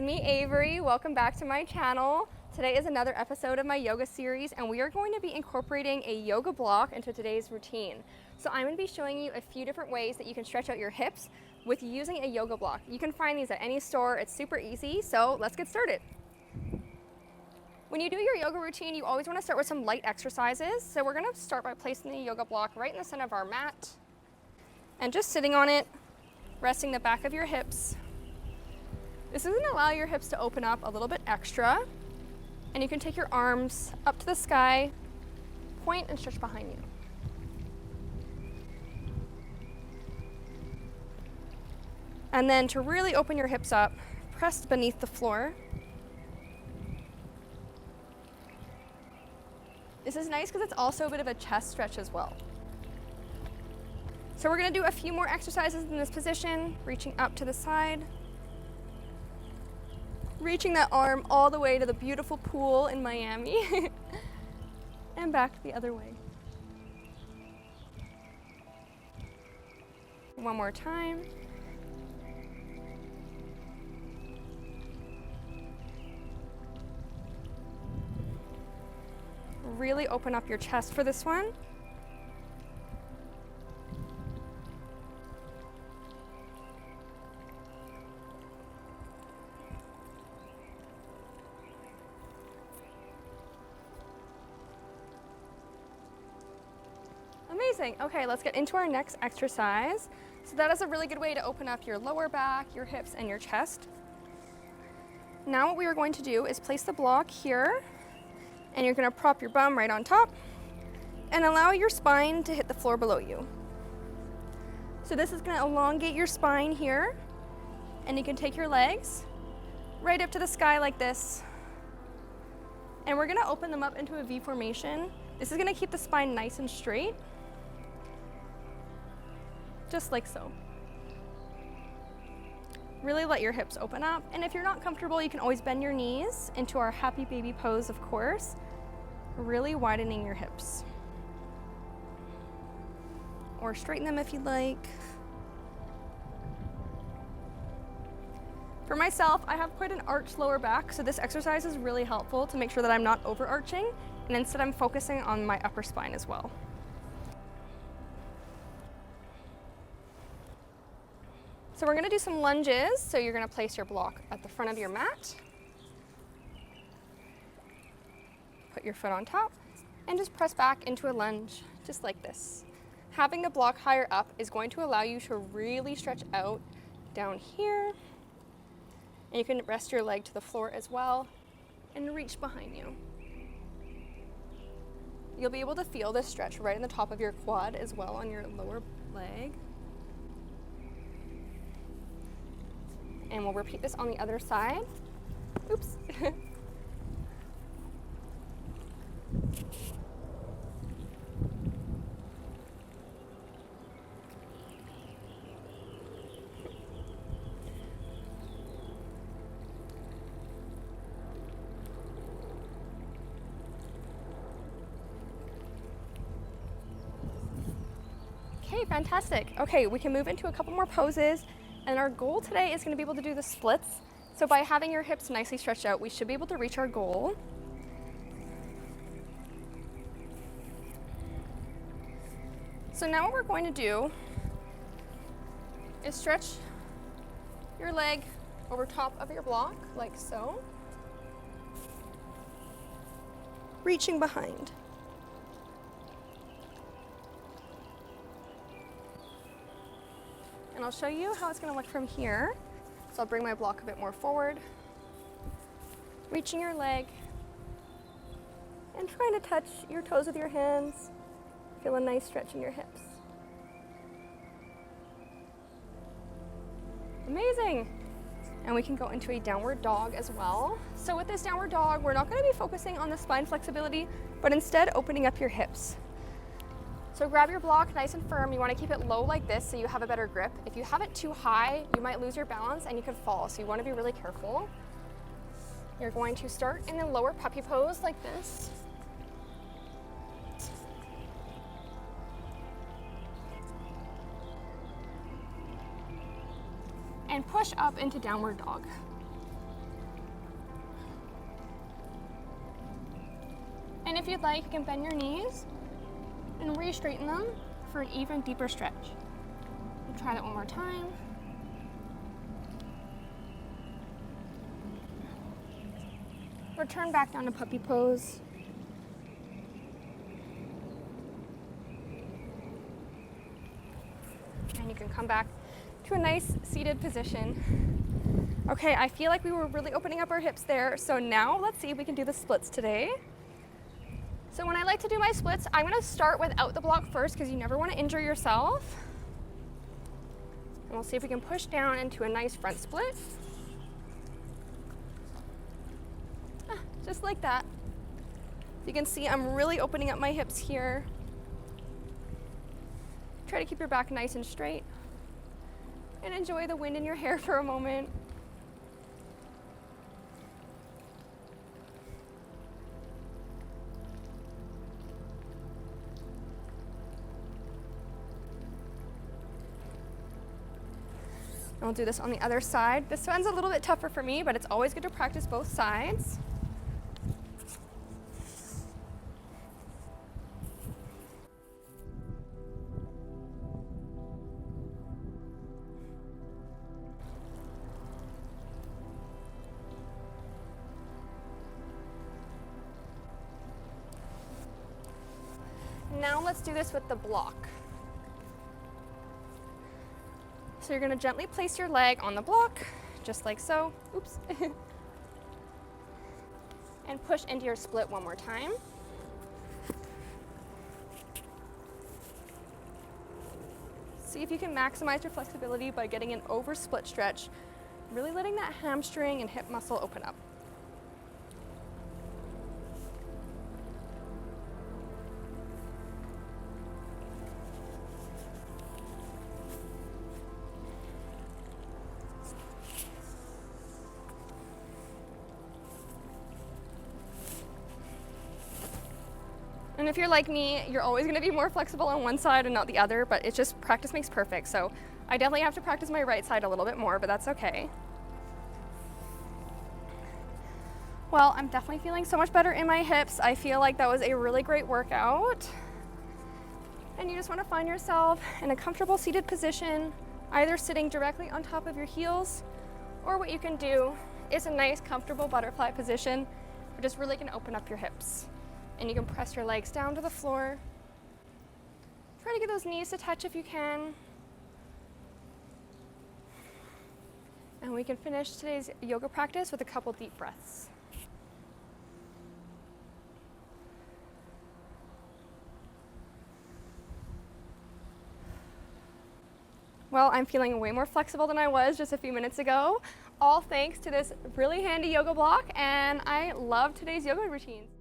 Me, Avery. Welcome back to my channel. Today is another episode of my yoga series, and we are going to be incorporating a yoga block into today's routine. So I'm going to be showing you a few different ways that you can stretch out your hips with using a yoga block. You can find these at any store. It's super easy, so let's get started. When you do your yoga routine, you always want to start with some light exercises. So we're going to start by placing the yoga block right in the center of our mat and just sitting on it, resting the back of your hips. This is going to allow your hips to open up a little bit extra, and you can take your arms up to the sky, point and stretch behind you. And then to really open your hips up, press beneath the floor. This is nice because it's also a bit of a chest stretch as well. So we're going to do a few more exercises in this position, reaching up to the side. Reaching that arm all the way to the beautiful pool in Miami and back the other way. One more time. Really open up your chest for this one. Amazing. Okay, let's get into our next exercise. So that is a really good way to open up your lower back, your hips, and your chest. Now what we are going to do is place the block here, and you're going to prop your bum right on top and allow your spine to hit the floor below you. So this is going to elongate your spine here, and you can take your legs right up to the sky like this. And we're going to open them up into a V formation. This is going to keep the spine nice and straight. Just like so. Really let your hips open up, and if you're not comfortable, you can always bend your knees into our happy baby pose, of course, really widening your hips. Or straighten them if you'd like. For myself, I have quite an arched lower back, so this exercise is really helpful to make sure that I'm not overarching, and instead I'm focusing on my upper spine as well. So we're going to do some lunges. So you're going to place your block at the front of your mat. Put your foot on top and just press back into a lunge, just like this. Having the block higher up is going to allow you to really stretch out down here. And you can rest your leg to the floor as well and reach behind you. You'll be able to feel this stretch right in the top of your quad as well on your lower leg. And we'll repeat this on the other side. Oops. Okay, fantastic. Okay, we can move into a couple more poses. And our goal today is going to be able to do the splits. So by having your hips nicely stretched out, we should be able to reach our goal. So now what we're going to do is stretch your leg over top of your block, like so. Reaching behind. And I'll show you how it's going to look from here. So I'll bring my block a bit more forward, reaching your leg, and trying to touch your toes with your hands. Feel a nice stretch in your hips. Amazing. And we can go into a downward dog as well. So with this downward dog, we're not going to be focusing on the spine flexibility, but instead opening up your hips. So grab your block nice and firm. You want to keep it low like this so you have a better grip. If you have it too high, you might lose your balance and you could fall. So you want to be really careful. You're going to start in a lower puppy pose like this. and push up into downward dog. if you'd like, you can bend your knees and re-straighten them for an even deeper stretch. We'll try that one more time. Return back down to puppy pose. And you can come back to a nice seated position. Okay, I feel like we were really opening up our hips there. So now let's see if we can do the splits today. So when I like to do my splits, I'm gonna start without the block first because you never wanna injure yourself. And we'll see if we can push down into a nice front split. Just like that. You can see I'm really opening up my hips here. Try to keep your back nice and straight. And enjoy the wind in your hair for a moment. And we'll do this on the other side. This one's a little bit tougher for me, but it's always good to practice both sides. Now let's do this with the block. So you're going to gently place your leg on the block, just like so. Oops. And push into your split one more time. See if you can maximize your flexibility by getting an over split stretch, really letting that hamstring and hip muscle open up. And if you're like me, you're always gonna be more flexible on one side and not the other, but it's just practice makes perfect. So I definitely have to practice my right side a little bit more, but that's okay. Well, I'm definitely feeling so much better in my hips. I feel like that was a really great workout. And you just wanna find yourself in a comfortable seated position, either sitting directly on top of your heels, or what you can do is a nice comfortable butterfly position, which is really gonna open up your hips. And you can press your legs down to the floor. Try to get those knees to touch if you can. And we can finish today's yoga practice with a couple deep breaths. Well, I'm feeling way more flexible than I was just a few minutes ago, all thanks to this really handy yoga block, and I love today's yoga routines.